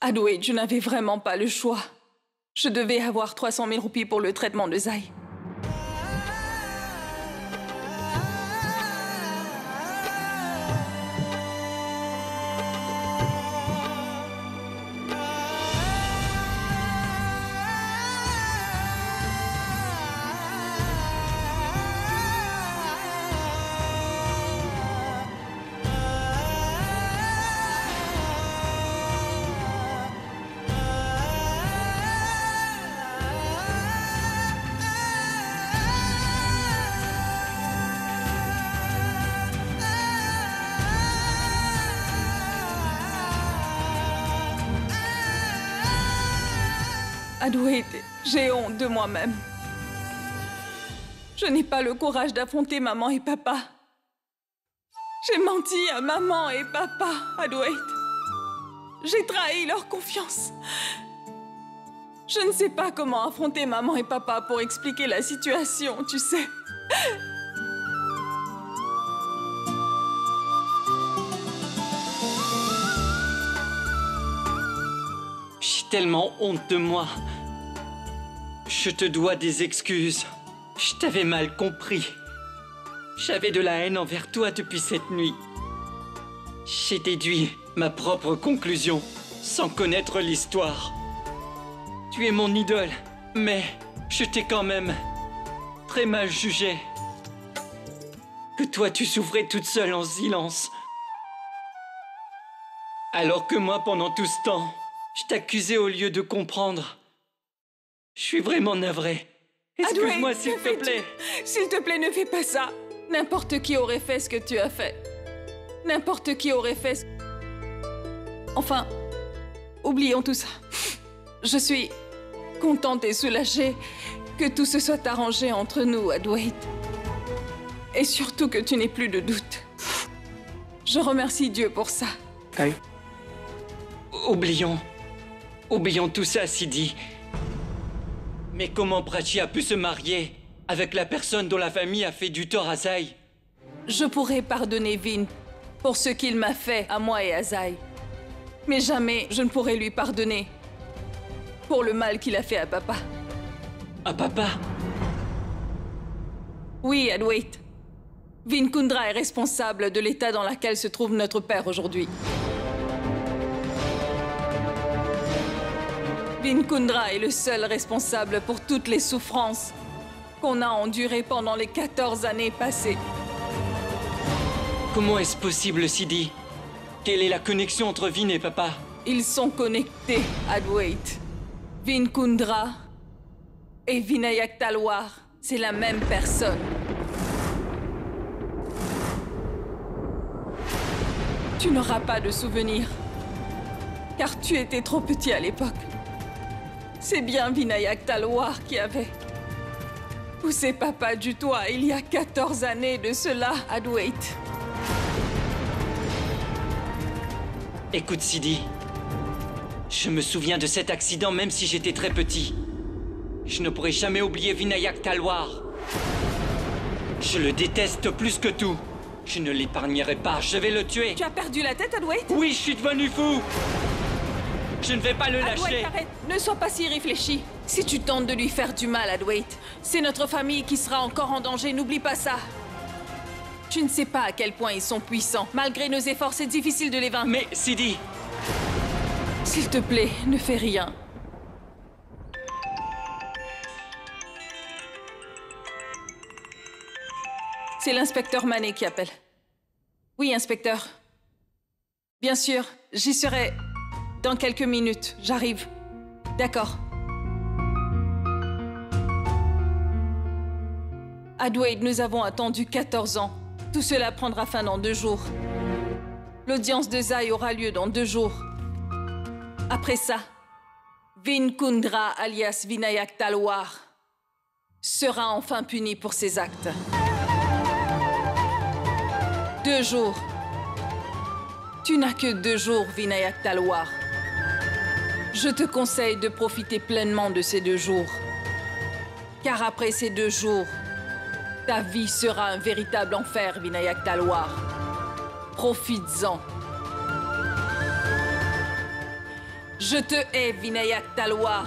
Adwait, je n'avais vraiment pas le choix. Je devais avoir 300 000 roupies pour le traitement de Zai. Adwait, j'ai honte de moi-même. Je n'ai pas le courage d'affronter maman et papa. J'ai menti à maman et papa, Adwait. J'ai trahi leur confiance. Je ne sais pas comment affronter maman et papa pour expliquer la situation, tu sais. J'ai tellement honte de moi. Je te dois des excuses. Je t'avais mal compris. J'avais de la haine envers toi depuis cette nuit. J'ai déduit ma propre conclusion sans connaître l'histoire. Tu es mon idole, mais je t'ai quand même très mal jugé. Que toi tu souffrais toute seule en silence. Alors que moi, pendant tout ce temps, je t'accusais au lieu de comprendre. Je suis vraiment navré. Excuse-moi, s'il te plaît. S'il te plaît, ne fais pas ça. N'importe qui aurait fait ce que tu as fait. N'importe qui aurait fait ce... Enfin, oublions tout ça. Je suis contente et soulagée que tout se soit arrangé entre nous, Adwait. Et surtout que tu n'aies plus de doute. Je remercie Dieu pour ça. Oui. Oublions tout ça, Sidi. Mais comment Prachi a pu se marier avec la personne dont la famille a fait du tort à Zai? Je pourrais pardonner Vin pour ce qu'il m'a fait à moi et à Zai. Mais jamais je ne pourrai lui pardonner pour le mal qu'il a fait à papa. À papa? Oui, Adwait. Vin Kundra est responsable de l'état dans lequel se trouve notre père aujourd'hui. Vin Kundra est le seul responsable pour toutes les souffrances qu'on a endurées pendant les 14 années passées. Comment est-ce possible, Sidi? Quelle est la connexion entre Vin et papa? Ils sont connectés, Adwait. Vin Kundra et Vinayak Talwar, c'est la même personne. Tu n'auras pas de souvenirs, car tu étais trop petit à l'époque. C'est bien Vinayak Talwar qui avait poussé papa du toit il y a 14 années de cela, Adwait. Écoute, Sidi. Je me souviens de cet accident même si j'étais très petit. Je ne pourrai jamais oublier Vinayak Talwar. Je le déteste plus que tout. Je ne l'épargnerai pas, je vais le tuer. Tu as perdu la tête, Adwait? Oui, je suis devenu fou. Je ne vais pas le lâcher. Adwait, arrête. Ne sois pas si réfléchi. Si tu tentes de lui faire du mal, Adwait, c'est notre famille qui sera encore en danger, n'oublie pas ça. Tu ne sais pas à quel point ils sont puissants. Malgré nos efforts, c'est difficile de les vaincre. Mais, Sidi... S'il te plaît, ne fais rien. C'est l'inspecteur Manet qui appelle. Oui, inspecteur. Bien sûr, j'y serai dans quelques minutes. J'arrive. D'accord. Adwait, nous avons attendu 14 ans. Tout cela prendra fin dans 2 jours. L'audience de Zai aura lieu dans 2 jours. Après ça, Vin Kundra, alias Vinayak Talwar, sera enfin puni pour ses actes. 2 jours. Tu n'as que 2 jours, Vinayak Talwar. Je te conseille de profiter pleinement de ces 2 jours. Car après ces 2 jours, ta vie sera un véritable enfer, Vinayak Talwar. Profites-en. Je te hais, Vinayak Talwar.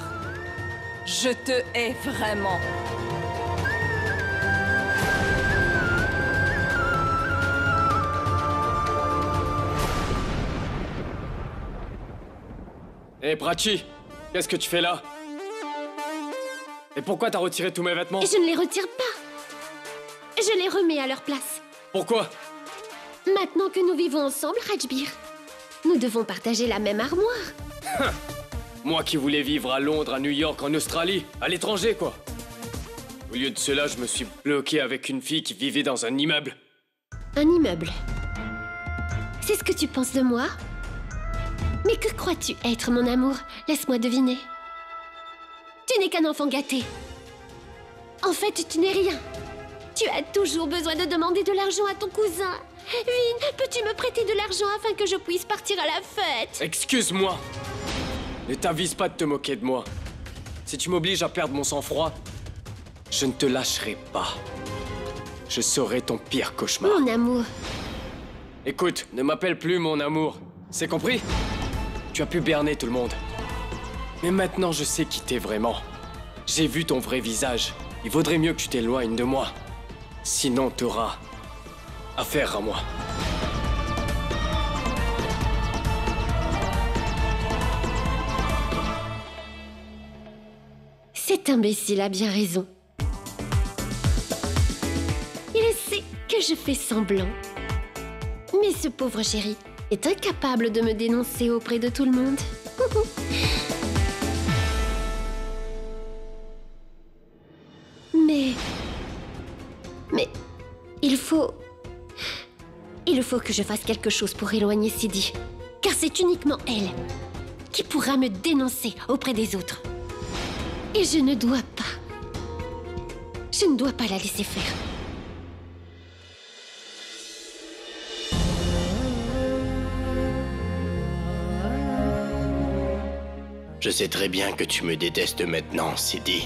Je te hais vraiment. Hé, Prachi, qu'est-ce que tu fais là? Et pourquoi t'as retiré tous mes vêtements? Je ne les retire pas. Je les remets à leur place. Pourquoi? Maintenant que nous vivons ensemble, Rajbir, nous devons partager la même armoire. Moi qui voulais vivre à Londres, à New York, en Australie, à l'étranger, quoi. Au lieu de cela, je me suis bloqué avec une fille qui vivait dans un immeuble. Un immeuble. C'est ce que tu penses de moi? Mais que crois-tu être, mon amour? Laisse-moi deviner. Tu n'es qu'un enfant gâté. En fait, tu n'es rien. Tu as toujours besoin de demander de l'argent à ton cousin. Vin, peux-tu me prêter de l'argent afin que je puisse partir à la fête? Excuse-moi. Ne t'avise pas de te moquer de moi. Si tu m'obliges à perdre mon sang-froid, je ne te lâcherai pas. Je serai ton pire cauchemar. Mon amour. Écoute, ne m'appelle plus mon amour. C'est compris? Tu as pu berner tout le monde. Mais maintenant, je sais qui t'es vraiment. J'ai vu ton vrai visage. Il vaudrait mieux que tu t'éloignes de moi. Sinon, t'auras affaire à moi. Cet imbécile a bien raison. Il sait que je fais semblant. Mais ce pauvre chéri est incapable de me dénoncer auprès de tout le monde. Mais il faut que je fasse quelque chose pour éloigner Sidi. Car c'est uniquement elle qui pourra me dénoncer auprès des autres. Et je ne dois pas la laisser faire. Je sais très bien que tu me détestes maintenant, Sidi.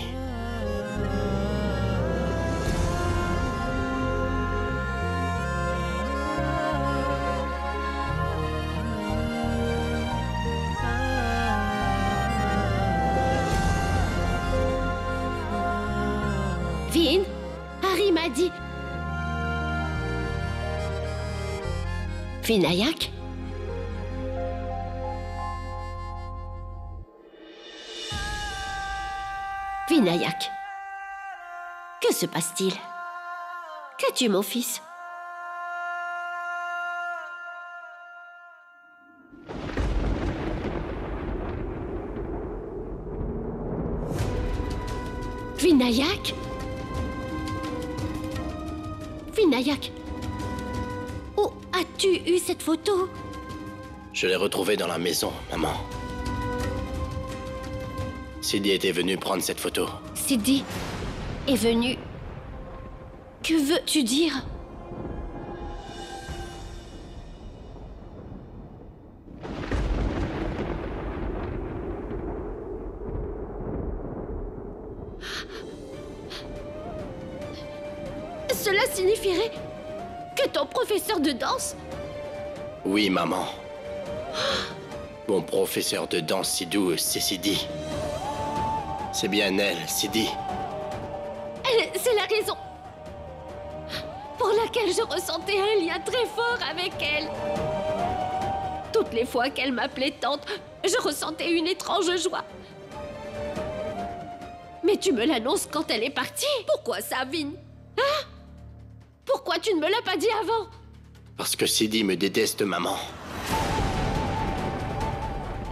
Vin, Harry m'a dit... Vinayak? Vinayak, que se passe-t-il? Qu'as-tu, mon fils? Vinayak? Vinayak, où as-tu eu cette photo? Je l'ai retrouvée dans la maison, maman. Sidi était venu prendre cette photo. Sidi est venu. Que veux-tu dire? Cela signifierait que ton professeur de danse... Oui, maman. Mon professeur de danse si doux, c'est Sidi. C'est bien elle, Sidi. C'est la raison pour laquelle je ressentais un lien très fort avec elle. Toutes les fois qu'elle m'appelait tante, je ressentais une étrange joie. Mais tu me l'annonces quand elle est partie. Pourquoi ça, Vin? Hein? Pourquoi tu ne me l'as pas dit avant? Parce que Sidi me déteste, maman.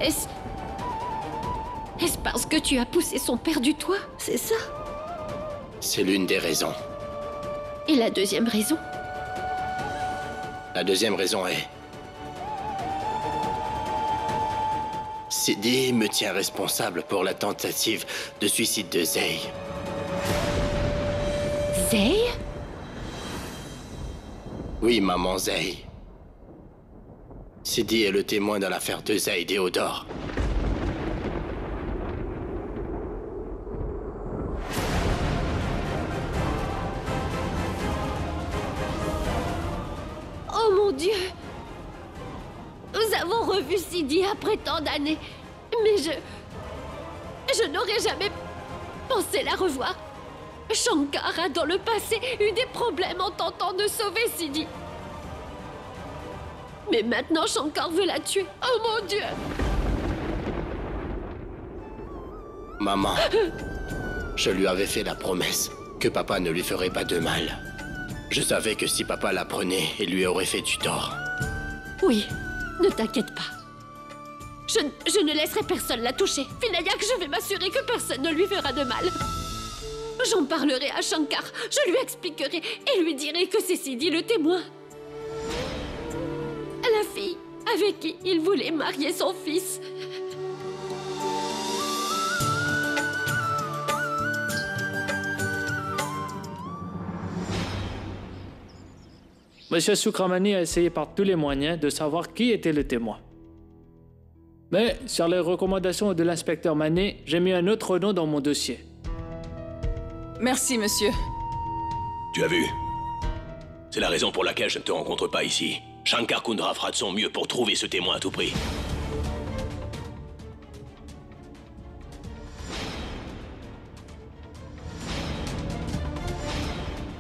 Est-ce parce que tu as poussé son père du toit? C'est ça? C'est l'une des raisons. Et la deuxième raison? La deuxième raison est... Sidi me tient responsable pour la tentative de suicide de Zey. Zey? Oui, maman, Zey. Sidi est le témoin dans l'affaire de Zey Déodore. Oh mon Dieu! Nous avons revu Sidi après tant d'années. Mais je n'aurais jamais pensé la revoir. Shankar a dans le passé eu des problèmes en tentant de sauver Sidi. Mais maintenant, Shankar veut la tuer. Oh mon Dieu! Maman, je lui avais fait la promesse que papa ne lui ferait pas de mal. Je savais que si papa la prenait, il lui aurait fait du tort. Oui, ne t'inquiète pas. Je ne laisserai personne la toucher. Vinayak, je vais m'assurer que personne ne lui fera de mal. J'en parlerai à Shankar, je lui expliquerai et lui dirai que c'est Sidi le témoin. La fille avec qui il voulait marier son fils. Monsieur Sukramani a essayé par tous les moyens de savoir qui était le témoin. Mais, sur les recommandations de l'inspecteur Mané, j'ai mis un autre nom dans mon dossier. Merci, monsieur. Tu as vu? C'est la raison pour laquelle je ne te rencontre pas ici. Shankar Kundra fera de son mieux pour trouver ce témoin à tout prix.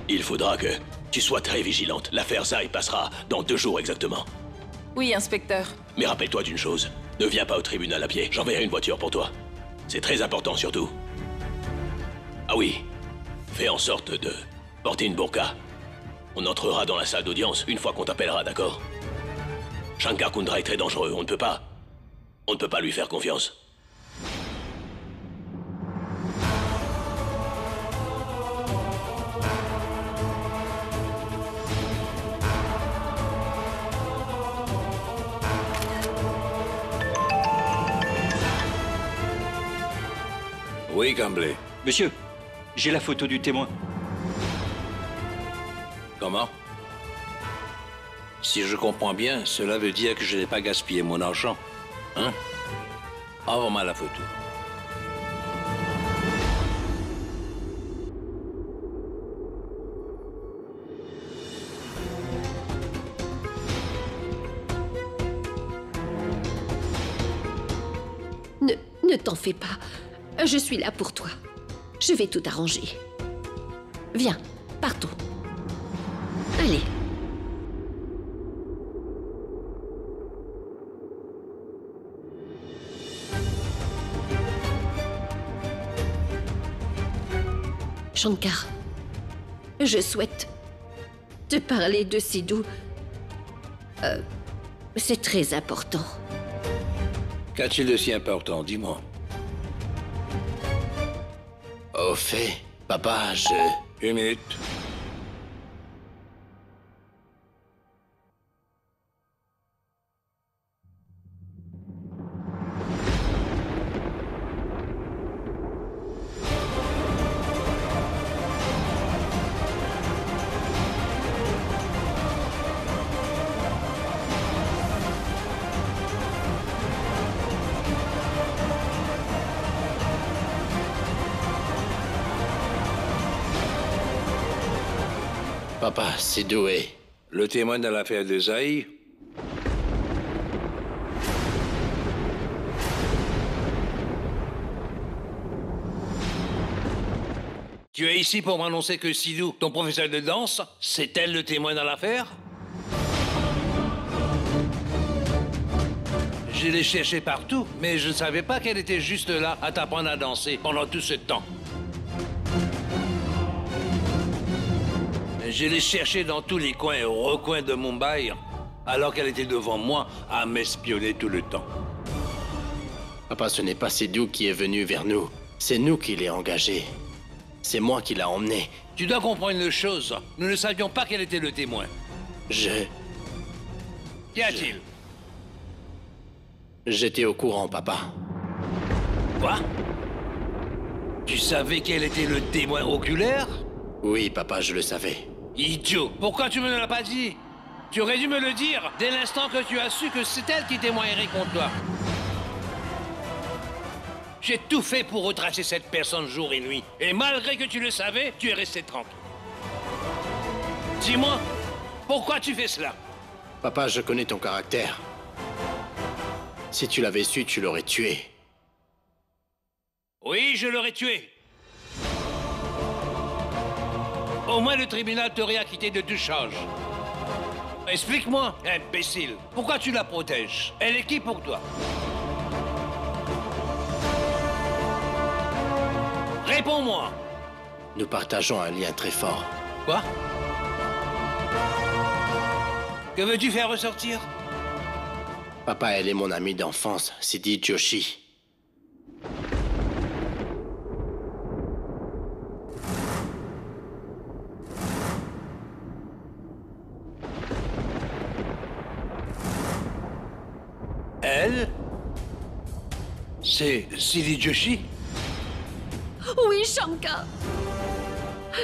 Il faudra que tu sois très vigilante. L'affaire Zai passera dans 2 jours exactement. Oui, inspecteur. Mais rappelle-toi d'une chose. Ne viens pas au tribunal à pied. J'enverrai une voiture pour toi. C'est très important surtout. Ah oui. Fais en sorte de porter une burqa. On entrera dans la salle d'audience une fois qu'on t'appellera, d'accord? Shankar Kundra est très dangereux. On ne peut pas lui faire confiance. Oui, Gamblé. Monsieur, j'ai la photo du témoin. Comment? Si je comprends bien, cela veut dire que je n'ai pas gaspillé mon argent. Hein? Envoie-moi la photo. Ne t'en fais pas. Je suis là pour toi. Je vais tout arranger. Viens, partons. Allez. Shankar, je souhaite te parler de Sidhu. C'est très important. Qu'a-t-il de si important? Dis-moi. Au fait, papa, Une minute. Papa, c'est doué. Le témoin de l'affaire de Zai? Tu es ici pour m'annoncer que Sidhu, ton professeur de danse, c'est elle le témoin dans l'affaire? Je l'ai cherchée partout, mais je ne savais pas qu'elle était juste là à t'apprendre à danser pendant tout ce temps. Je l'ai cherchée dans tous les coins et recoins de Mumbai, alors qu'elle était devant moi à m'espionner tout le temps. Papa, ce n'est pas Sidhu qui est venu vers nous. C'est nous qui l'ai engagé. C'est moi qui l'a emmené. Tu dois comprendre une chose. Nous ne savions pas quel était le témoin. Qu'y a-t-il? J'étais au courant, papa. Quoi? Tu savais quel était le témoin oculaire? Oui, papa, je le savais. Idiot! Pourquoi tu me l'as pas dit? Tu aurais dû me le dire dès l'instant que tu as su que c'est elle qui témoignerait contre toi. J'ai tout fait pour retracer cette personne jour et nuit. Et malgré que tu le savais, tu es resté tranquille. Dis-moi, pourquoi tu fais cela? Papa, je connais ton caractère. Si tu l'avais su, tu l'aurais tué. Oui, je l'aurais tué. Au moins le tribunal t'aurait acquitté de tout change. Explique-moi, imbécile, pourquoi tu la protèges? Elle est qui pour toi? Réponds-moi. Nous partageons un lien très fort. Quoi? Que veux-tu faire ressortir? Papa, elle est mon amie d'enfance, Sidi Joshi. Elle? C'est Sidi Joshi? Oui, Shankar.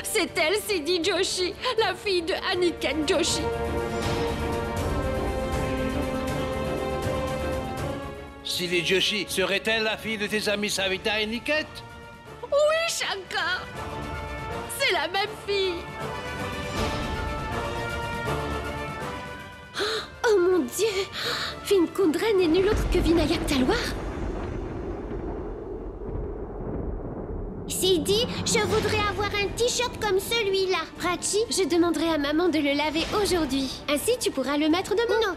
C'est elle, Sidi Joshi, la fille de Aniket Joshi. Sidi Joshi, serait-elle la fille de tes amis Savita et Niket? Oui, Shankar. C'est la même fille. Oh mon Dieu! Vin Kundra n'est nul autre que Vinayak Talwar. Sidi, je voudrais avoir un t-shirt comme celui-là. Prachi, je demanderai à maman de le laver aujourd'hui. Ainsi, tu pourras le mettre demain. Non.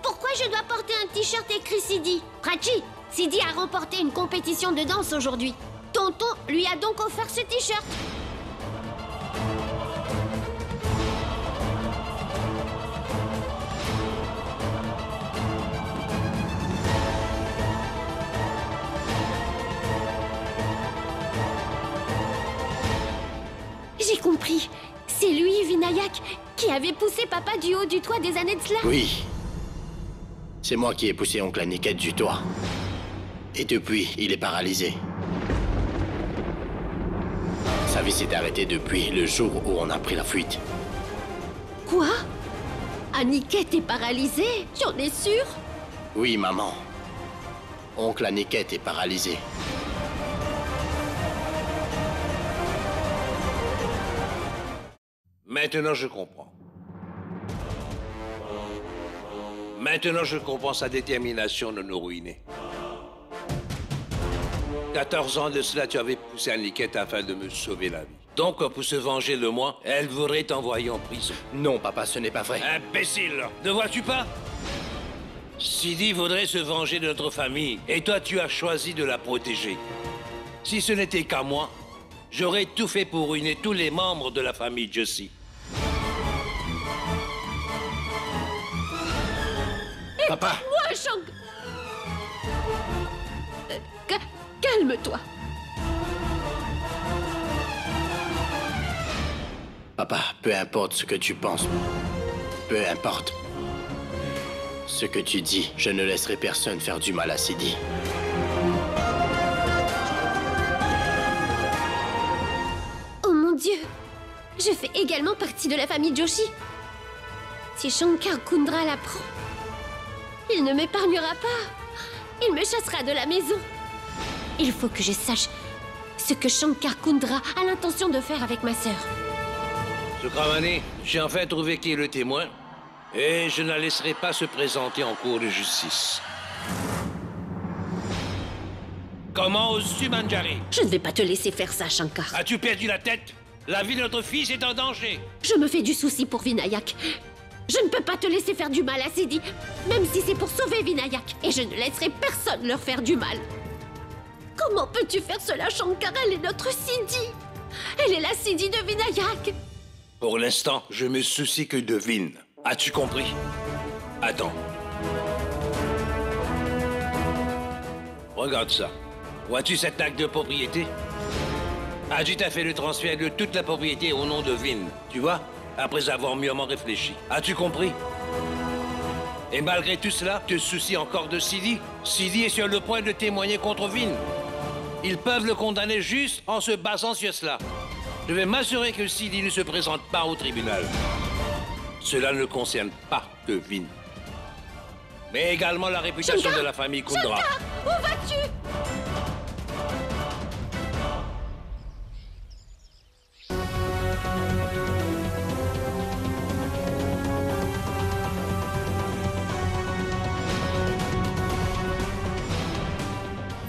Pourquoi je dois porter un t-shirt écrit Sidi? Prachi, Sidi a remporté une compétition de danse aujourd'hui. Tonton lui a donc offert ce t-shirt. J'ai compris. C'est lui, Vinayak, qui avait poussé papa du haut du toit des années de cela. Oui. C'est moi qui ai poussé oncle Aniket du toit. Et depuis, il est paralysé. Sa vie s'est arrêtée depuis le jour où on a pris la fuite. Quoi? Aniket est paralysé? J'en ai sûr? Oui, maman. Oncle Aniket est paralysé. Maintenant, je comprends. Maintenant, je comprends sa détermination de nous ruiner. 14 ans de cela, tu avais poussé Aniket afin de me sauver la vie. Donc, pour se venger de moi, elle voudrait t'envoyer en prison. Non, papa, ce n'est pas vrai. Imbécile! Ne vois-tu pas? Sidi voudrait se venger de notre famille, et toi, tu as choisi de la protéger. Si ce n'était qu'à moi, j'aurais tout fait pour ruiner tous les membres de la famille Joshi. Papa! Moi, Shank... Calme-toi. Papa, peu importe ce que tu penses. Peu importe. Ce que tu dis, je ne laisserai personne faire du mal à Sidi. Oh mon Dieu! Je fais également partie de la famille Joshi. Si Shankar Kundra l'apprend, il ne m'épargnera pas. Il me chassera de la maison. Il faut que je sache ce que Shankar Kundra a l'intention de faire avec ma sœur. Sukramani, j'ai enfin trouvé qui est le témoin, et je ne la laisserai pas se présenter en cour de justice. Comment oses-tu, Manjari? Je ne vais pas te laisser faire ça, Shankar. As-tu perdu la tête? La vie de notre fils est en danger. Je me fais du souci pour Vinayak. Je ne peux pas te laisser faire du mal à Sidi, même si c'est pour sauver Vinayak. Et je ne laisserai personne leur faire du mal. Comment peux-tu faire cela, Shankar? Elle est notre Sidi. Elle est la Sidi de Vinayak. Pour l'instant, je me soucie que de Vin. As-tu compris? Attends. Regarde ça. Vois-tu cet acte de propriété? Ajit a fait le transfert de toute la propriété au nom de Vin. Tu vois? Après avoir mûrement réfléchi. As-tu compris? Et malgré tout cela, te soucies encore de Sidi? Sidi est sur le point de témoigner contre Vin. Ils peuvent le condamner juste en se basant sur cela. Je vais m'assurer que Sidi ne se présente pas au tribunal. Cela ne concerne pas que Vin, mais également la réputation Shankar, de la famille Kundra. Shankar, où vas-tu?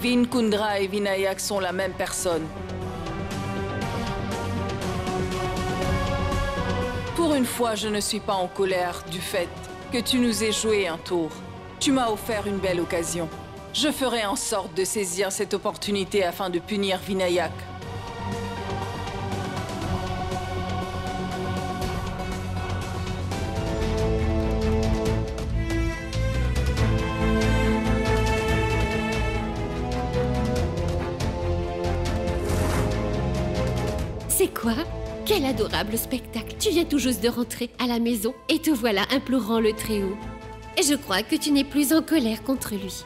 Vin, Kundra et Vinayak sont la même personne. Pour une fois, je ne suis pas en colère du fait que tu nous aies joué un tour. Tu m'as offert une belle occasion. Je ferai en sorte de saisir cette opportunité afin de punir Vinayak. C'est quoi? Quel adorable spectacle! Tu viens tout juste de rentrer à la maison et te voilà implorant le Très-Haut. Et je crois que tu n'es plus en colère contre lui.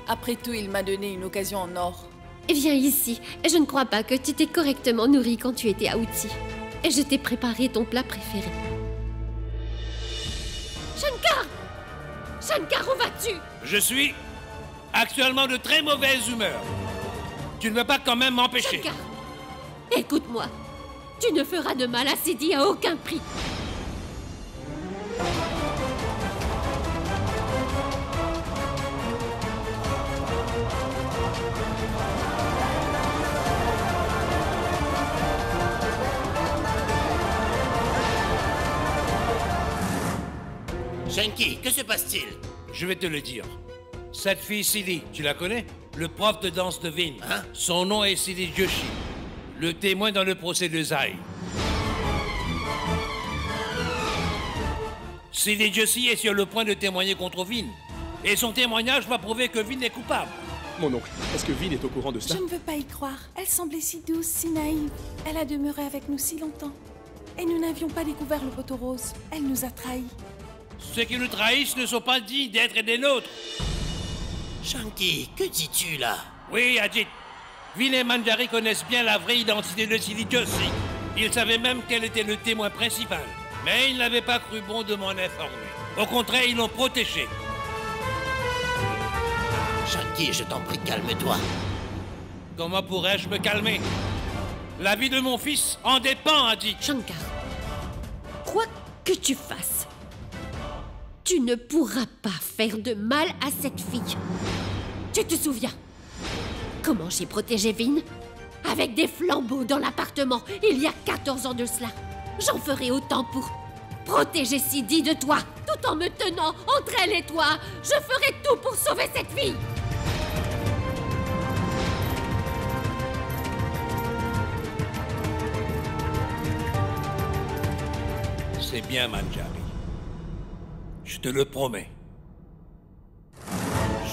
Après tout, il m'a donné une occasion en or. Viens ici. Je ne crois pas que tu t'es correctement nourri quand tu étais à Outi. Et je t'ai préparé ton plat préféré. Shankar! Shankar, où vas-tu? Je suis actuellement de très mauvaise humeur. Tu ne veux pas quand même m'empêcher? Shankar, écoute-moi. Tu ne feras de mal à Sidi à aucun prix. Shanky, que se passe-t-il? Je vais te le dire. Cette fille Sidi, tu la connais? Le prof de danse de Vin. Hein? Son nom est Sidi Joshi. Le témoin dans le procès de Zai. Sidi Joshi est sur le point de témoigner contre Vin. Et son témoignage va prouver que Vin est coupable. Mon oncle, est-ce que Vin est au courant de Je cela? ne veux pas y croire. Elle semblait si douce, si naïve. Elle a demeuré avec nous si longtemps. Et nous n'avions pas découvert le poteau rose. Elle nous a trahis. Ceux qui nous trahissent ne sont pas dignes d'être des nôtres. Shanky, que dis-tu là? Oui, Ajit. Vin et Manjari connaissent bien la vraie identité de Sidi Joshi. Ils savaient même quel était le témoin principal. Mais ils n'avaient pas cru bon de m'en informer. Au contraire, ils l'ont protégé. Shanky, je t'en prie, calme-toi. Comment pourrais-je me calmer? La vie de mon fils en dépend, Ajit. Shankar, quoi que tu fasses, tu ne pourras pas faire de mal à cette fille. Tu te souviens comment j'ai protégé Vin? Avec des flambeaux dans l'appartement, il y a 14 ans de cela. J'en ferai autant pour protéger Sidi de toi, tout en me tenant entre elle et toi. Je ferai tout pour sauver cette fille. C'est bien, Manjari. Je te le promets.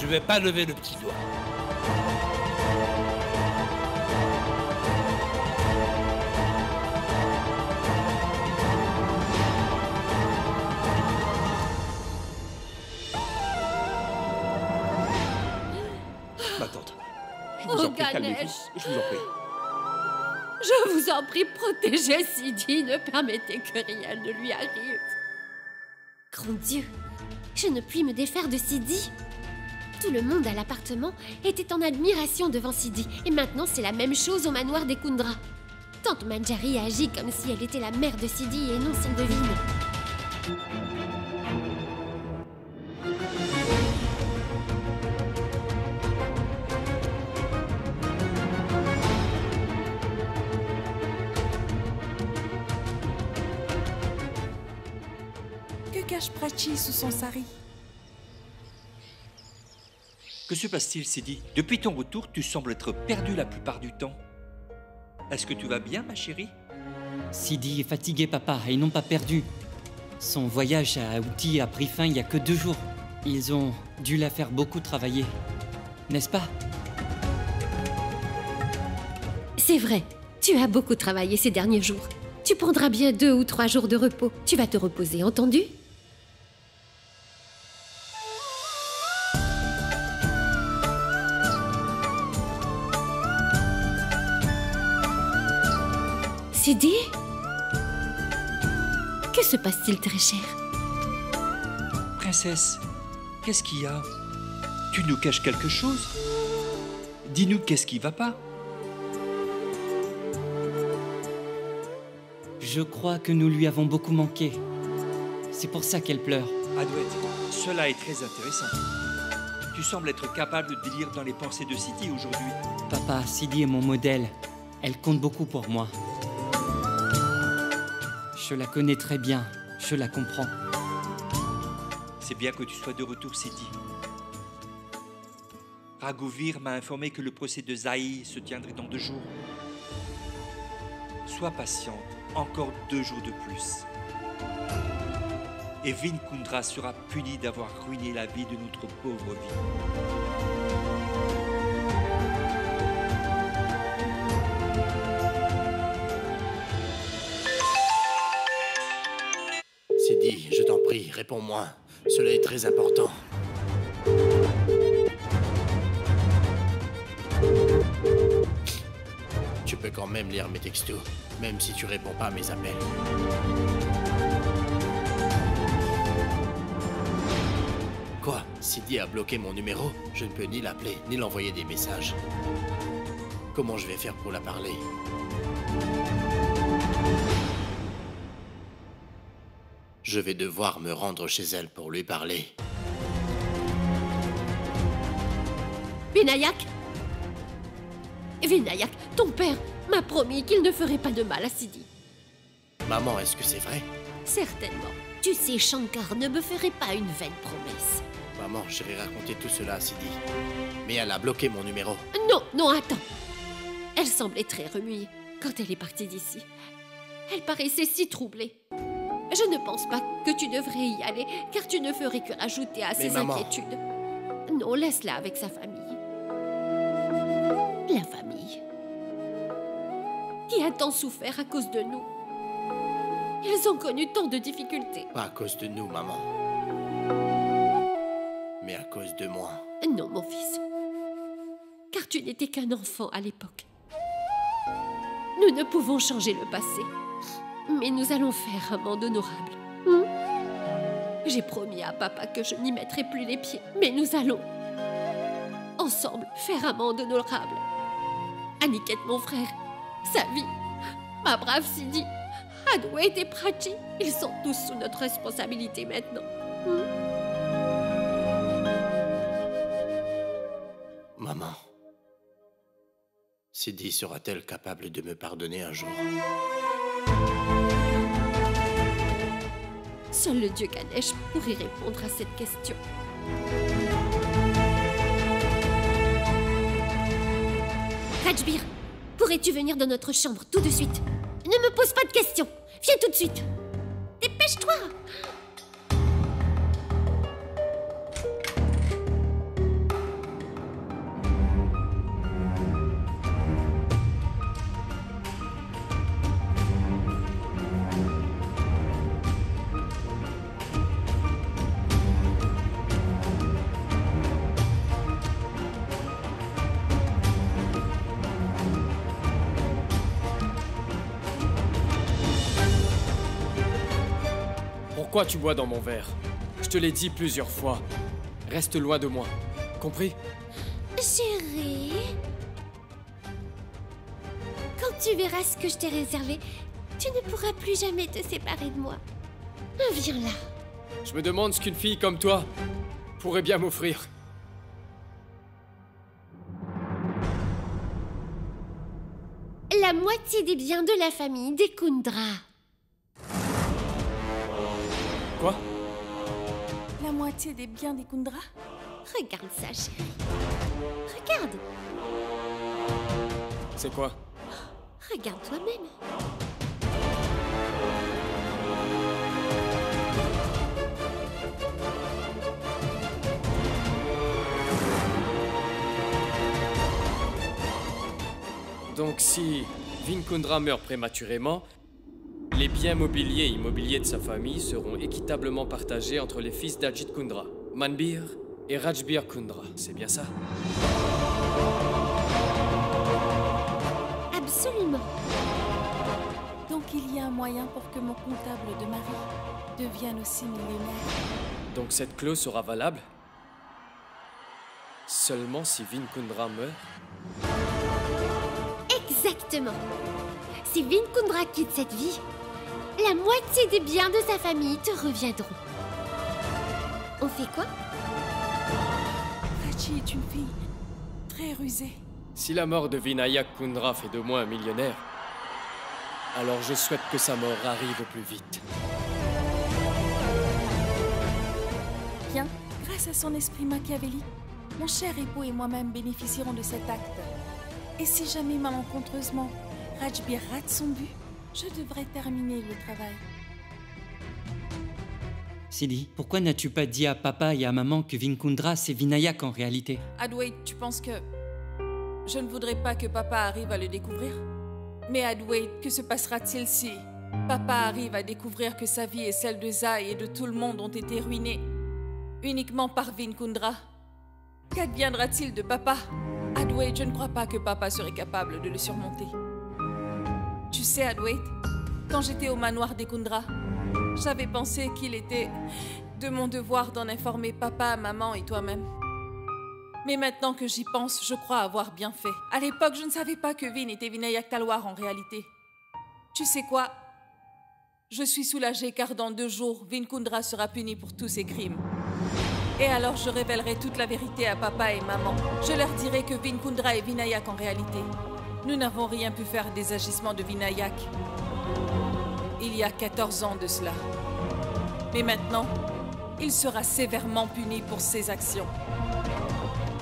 Je vais pas lever le petit doigt. Ma tante, je vous en prie, calmez-vous. Ganesh. Je vous en prie. Je vous en prie, protégez Sidi. Ne permettez que rien ne lui arrive. Grand Dieu, je ne puis me défaire de Sidi. Tout le monde à l'appartement était en admiration devant Sidi. Et maintenant, c'est la même chose au manoir des Kundra. Tante Manjari agit comme si elle était la mère de Sidi et non celle de Vin. Que cache Prachi sous son sari? Que se passe-t-il, Sidi? Depuis ton retour, tu sembles être perdu la plupart du temps. Est-ce que tu vas bien, ma chérie? Sidi est fatigué, papa, et non pas perdu. Son voyage à Outi a pris fin il y a que 2 jours. Ils ont dû la faire beaucoup travailler. N'est-ce pas? C'est vrai, tu as beaucoup travaillé ces derniers jours. Tu prendras bien 2 ou 3 jours de repos. Tu vas te reposer, entendu? Sidi? Que se passe-t-il, très cher? Princesse, qu'est-ce qu'il y a? Tu nous caches quelque chose? Dis-nous qu'est-ce qui va pas? Je crois que nous lui avons beaucoup manqué. C'est pour ça qu'elle pleure. Adouette, cela est très intéressant. Tu sembles être capable de lire dans les pensées de Sidi aujourd'hui. Papa, Sidi est mon modèle. Elle compte beaucoup pour moi. Je la connais très bien. Je la comprends. C'est bien que tu sois de retour, Sidi. Raghuveer m'a informé que le procès de Zahi se tiendrait dans 2 jours. Sois patiente, encore 2 jours de plus. Et Vin Kundra sera puni d'avoir ruiné la vie de notre pauvre vie. Sidi, je t'en prie, réponds-moi. Cela est très important. Tu peux quand même lire mes textos, même si tu réponds pas à mes appels. Quoi? Sidi a bloqué mon numéro? Je ne peux ni l'appeler, ni l'envoyer des messages. Comment je vais faire pour la parler? Je vais devoir me rendre chez elle pour lui parler. Vinayak? Vinayak, ton père m'a promis qu'il ne ferait pas de mal à Sidi. Maman, est-ce que c'est vrai? Certainement. Tu sais, Shankar ne me ferait pas une vaine promesse. Maman, j'irai raconter tout cela à Sidi. Mais elle a bloqué mon numéro. Non, non, attends. Elle semblait très remuée quand elle est partie d'ici. Elle paraissait si troublée. Je ne pense pas que tu devrais y aller, car tu ne ferais que rajouter à ses inquiétudes. Non, laisse-la avec sa famille. La famille qui a tant souffert à cause de nous. Ils ont connu tant de difficultés. Pas à cause de nous, maman. Mais à cause de moi. Non, mon fils. Car tu n'étais qu'un enfant à l'époque. Nous ne pouvons changer le passé. Mais nous allons faire un monde honorable. J'ai promis à papa que je n'y mettrai plus les pieds. Mais nous allons, ensemble, faire un monde honorable. Aniket, mon frère, sa vie, ma brave Sidi, Adwait et Prachi, ils sont tous sous notre responsabilité maintenant. Maman, Sidi sera-t-elle capable de me pardonner un jour? Seul le dieu Ganesh pourrait répondre à cette question. Rajbir, pourrais-tu venir dans notre chambre tout de suite? Ne me pose pas de questions. Viens tout de suite. Dépêche-toi. Pourquoi tu bois dans mon verre? Je te l'ai dit plusieurs fois. Reste loin de moi. Compris? Chérie, quand tu verras ce que je t'ai réservé, tu ne pourras plus jamais te séparer de moi. Viens là. Je me demande ce qu'une fille comme toi pourrait bien m'offrir. La moitié des biens de la famille des Kundra. Quoi? La moitié des biens des Kundra? Regarde ça, chérie. Regarde. C'est quoi? Regarde toi-même. Donc si Vin Kundra meurt prématurément, les biens mobiliers et immobiliers de sa famille seront équitablement partagés entre les fils d'Ajit Kundra, Manbir et Rajbir Kundra. C'est bien ça? Absolument. Donc il y a un moyen pour que mon comptable de mari devienne aussi millionnaire. Donc cette clause sera valable seulement si Vin Kundra meurt? Exactement. Si Vin Kundra quitte cette vie, la moitié des biens de sa famille te reviendront. On fait quoi? Raji est une fille très rusée. Si la mort de Vinayak Kundra fait de moi un millionnaire, alors je souhaite que sa mort arrive au plus vite. Bien, grâce à son esprit machiavélique, mon cher époux et moi-même bénéficierons de cet acte. Et si jamais malencontreusement Rajbir rate son but, je devrais terminer le travail. Sidi, pourquoi n'as-tu pas dit à papa et à maman que Vinkundra c'est Vinayak en réalité? Adwait, tu penses que je ne voudrais pas que papa arrive à le découvrir? Mais Adwait, que se passera-t-il si papa arrive à découvrir que sa vie et celle de Zai et de tout le monde ont été ruinées uniquement par Vinkundra? Qu'adviendra-t-il de papa? Adwait, je ne crois pas que papa serait capable de le surmonter. Tu sais, Adwait, quand j'étais au manoir des Kundra, j'avais pensé qu'il était de mon devoir d'en informer papa, maman et toi-même. Mais maintenant que j'y pense, je crois avoir bien fait. À l'époque, je ne savais pas que Vin était Vinayak Talwar en réalité. Tu sais quoi? Je suis soulagée car dans 2 jours, Vinkundra sera puni pour tous ses crimes. Et alors je révélerai toute la vérité à papa et maman. Je leur dirai que Vinkundra est Vinayak en réalité. Nous n'avons rien pu faire des agissements de Vinayak. Il y a 14 ans de cela. Mais maintenant, il sera sévèrement puni pour ses actions.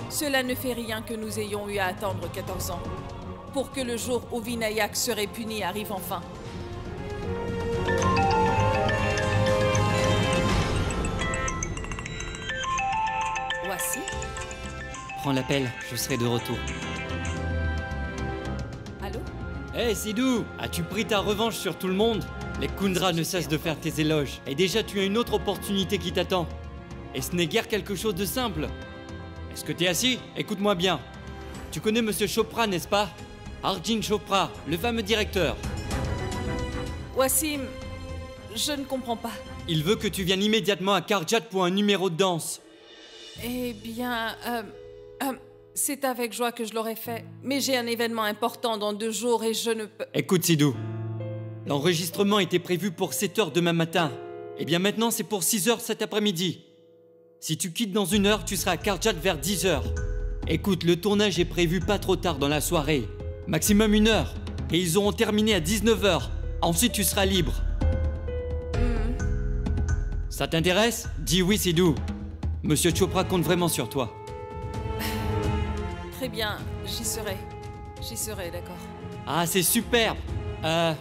Cela ne fait rien que nous ayons eu à attendre 14 ans pour que le jour où Vinayak serait puni arrive enfin. Voici. Prends l'appel, je serai de retour. Allô? Hé Sidou, as-tu pris ta revanche sur tout le monde? Les Kundra ne cessent de faire tes éloges. Et déjà tu as une autre opportunité qui t'attend. Et ce n'est guère quelque chose de simple. Est-ce que t'es assis? Écoute-moi bien. Tu connais Monsieur Chopra, n'est-ce pas? Arjun Chopra, le fameux directeur. Wassim, je ne comprends pas. Il veut que tu viennes immédiatement à Karjat pour un numéro de danse. Eh bien, c'est avec joie que je l'aurais fait. Mais j'ai un événement important dans 2 jours et je ne peux... Écoute Sidou, l'enregistrement était prévu pour 7 h demain matin. Eh bien maintenant c'est pour 6 h cet après-midi. Si tu quittes dans 1 heure, tu seras à Karjat vers 10 h. Écoute, le tournage est prévu pas trop tard dans la soirée. Maximum 1 heure. Et ils auront terminé à 19 h. Ensuite tu seras libre. Ça t'intéresse? Dis oui Sidou. Monsieur Chopra compte vraiment sur toi. Très bien, j'y serai. J'y serai, d'accord. Ah, c'est superbe.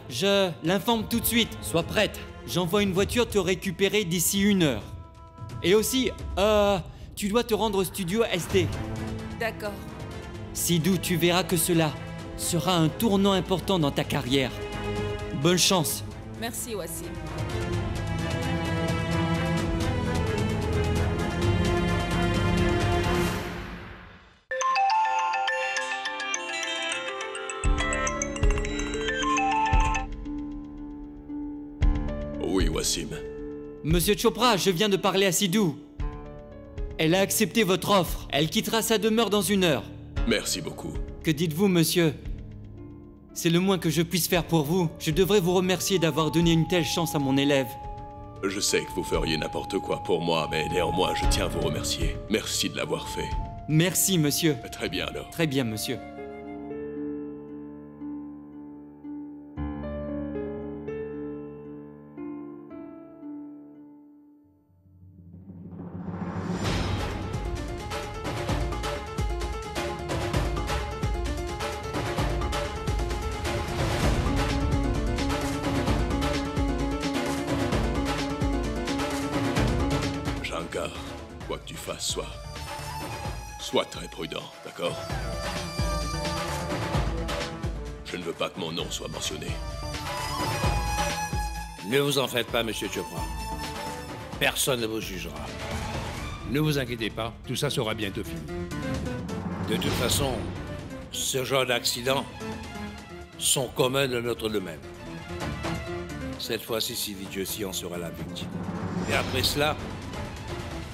Je l'informe tout de suite. Sois prête. J'envoie une voiture te récupérer d'ici 1 heure. Et aussi, tu dois te rendre au studio SD. D'accord. Sidou, tu verras que cela sera un tournant important dans ta carrière. Bonne chance. Merci, Wassim. Oui, Wassim. Monsieur Chopra, je viens de parler à Sidou. Elle a accepté votre offre. Elle quittera sa demeure dans 1 heure. Merci beaucoup. Que dites-vous, monsieur? C'est le moins que je puisse faire pour vous. Je devrais vous remercier d'avoir donné une telle chance à mon élève. Je sais que vous feriez n'importe quoi pour moi, mais néanmoins, je tiens à vous remercier. Merci de l'avoir fait. Merci, monsieur. Très bien, alors. Très bien, monsieur. Shankar, quoi que tu fasses, sois très prudent, d'accord? Je ne veux pas que mon nom soit mentionné. Ne vous en faites pas, monsieur Chopra. Personne ne vous jugera. Ne vous inquiétez pas, tout ça sera bientôt fini. De toute façon, ce genre d'accidents sont communs dans notre domaine. Cette fois-ci, Sidi Joshi en sera la victime. Et après cela,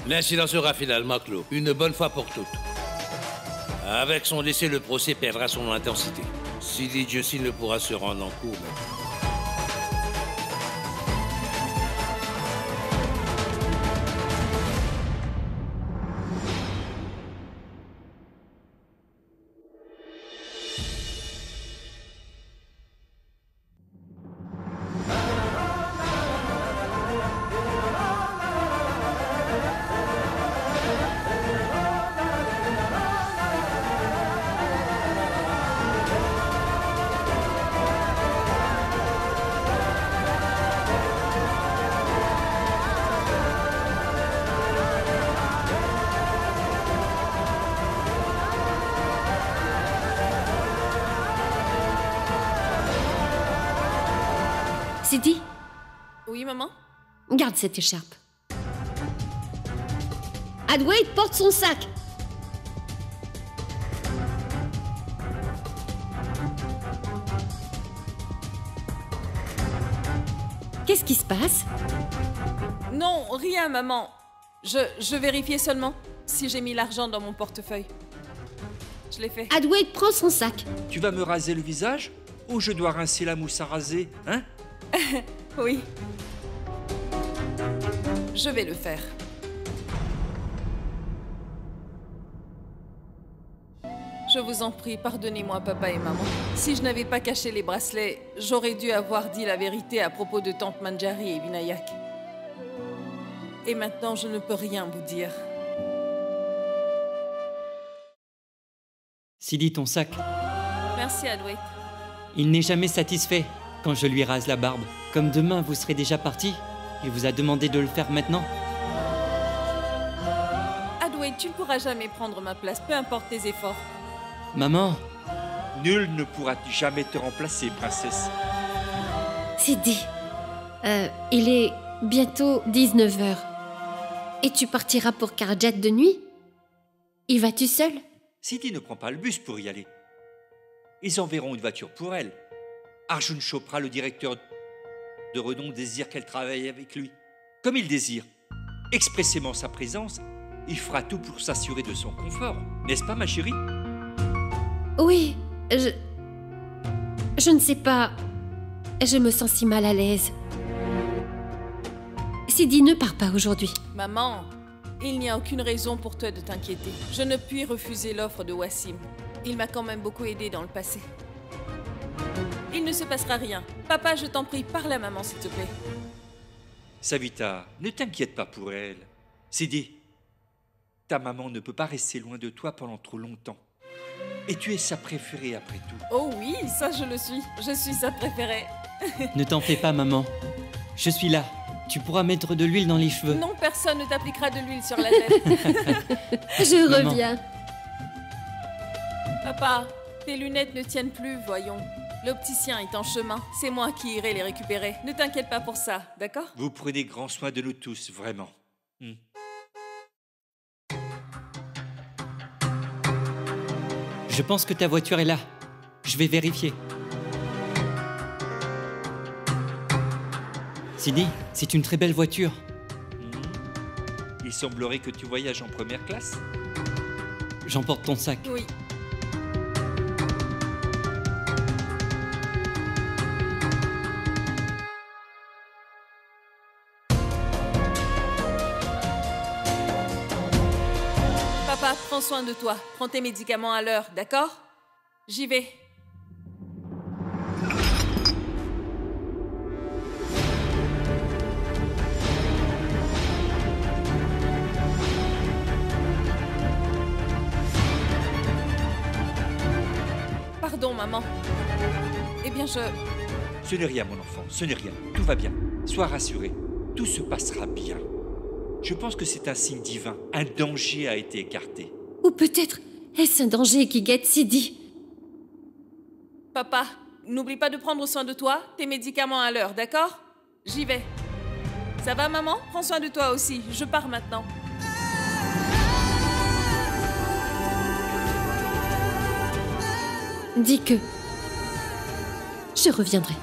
l'incident sera finalement clos, une bonne fois pour toutes. Avec son décès, le procès perdra son intensité. Sidi Joshi ne pourra se rendre en cours même. Sidi, Oui, maman? garde cette écharpe. Adwait porte son sac. Qu'est-ce qui se passe? Non, rien, maman. Je vérifiais seulement si j'ai mis l'argent dans mon portefeuille. Je l'ai fait. Adwait prend son sac. Tu vas me raser le visage? Ou je dois rincer la mousse à raser, hein? Oui. Je vais le faire. Je vous en prie, pardonnez-moi, papa et maman. Si je n'avais pas caché les bracelets, j'aurais dû avoir dit la vérité à propos de tante Manjari et Vinayak. Et maintenant, je ne peux rien vous dire. Sidi, ton sac. Merci, Adwait. Il n'est jamais satisfait quand je lui rase la barbe. Comme demain, vous serez déjà parti, il vous a demandé de le faire maintenant. Adwait, tu ne pourras jamais prendre ma place, peu importe tes efforts. Maman, Nul ne pourra jamais te remplacer, princesse. Sidi, il est bientôt 19h. Et tu partiras pour Karjat de nuit? Y vas-tu seul? Sidi ne prend pas le bus pour y aller. Ils enverront une voiture pour elle. Arjun Chopra, le directeur de renom, désire qu'elle travaille avec lui. Comme il désire expressément sa présence, il fera tout pour s'assurer de son confort. N'est-ce pas, ma chérie? Oui, je ne sais pas. Je me sens si mal à l'aise. Sidi ne part pas aujourd'hui. Maman, il n'y a aucune raison pour toi de t'inquiéter. Je ne puis refuser l'offre de Wassim. Il m'a quand même beaucoup aidé dans le passé. Il ne se passera rien. Papa, je t'en prie, parle à maman, s'il te plaît. Savita, ne t'inquiète pas pour elle. Sidi, ta maman ne peut pas rester loin de toi pendant trop longtemps. Et tu es sa préférée après tout. Oh oui, ça je le suis. Je suis sa préférée. ne t'en fais pas, maman. Je suis là. Tu pourras mettre de l'huile dans les cheveux. Non, personne ne t'appliquera de l'huile sur la tête. Je Maman. reviens. Papa, tes lunettes ne tiennent plus, voyons. L'opticien est en chemin. C'est moi qui irai les récupérer. Ne t'inquiète pas pour ça, d'accord? Vous prenez grand soin de nous tous, vraiment. Je pense que ta voiture est là. Je vais vérifier. Sidi, c'est une très belle voiture. Il semblerait que tu voyages en première classe. J'emporte ton sac. Oui. Papa, prends soin de toi. Prends tes médicaments à l'heure, d'accord? J'y vais. Pardon, maman. Eh bien, Ce n'est rien, mon enfant, ce n'est rien. Tout va bien. Sois rassuré. Tout se passera bien. Je pense que c'est un signe divin. Un danger a été écarté. Ou peut-être est-ce un danger qui guette Sidi? Papa, n'oublie pas de prendre soin de toi, tes médicaments à l'heure, d'accord? J'y vais. Ça va, maman? Prends soin de toi aussi. Je pars maintenant. Dis que je reviendrai.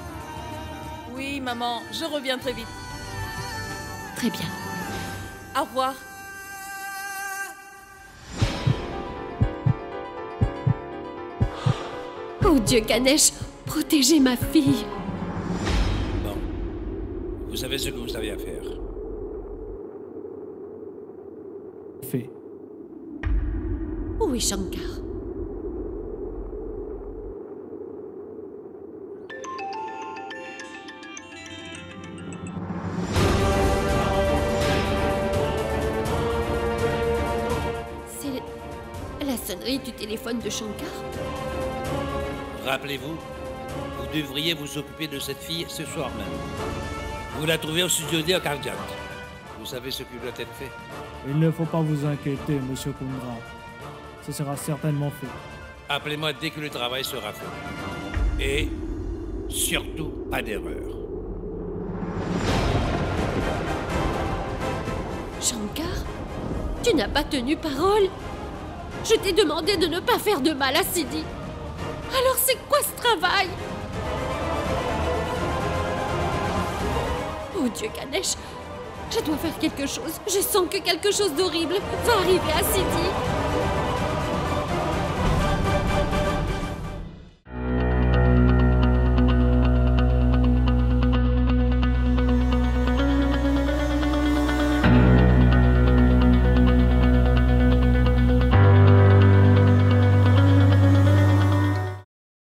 Oui, maman, je reviens très vite. Très bien. Au revoir. Oh Dieu, Ganesh, protégez ma fille. Bon. Vous savez ce que vous avez à faire. Fait. Où est Shankar? C'est la sonnerie du téléphone de Shankar. Rappelez-vous, vous devriez vous occuper de cette fille ce soir même. Vous la trouvez au studio D à Karjat. Vous savez ce qui doit être fait. Il ne faut pas vous inquiéter, monsieur Kundra. Ce sera certainement fait. Appelez-moi dès que le travail sera fait. Et surtout, pas d'erreur. Tu n'as pas tenu parole. Je t'ai demandé de ne pas faire de mal à Sidi. Alors c'est quoi ce travail? Oh Dieu, Ganesh, je dois faire quelque chose. Je sens que quelque chose d'horrible va arriver à Sidi.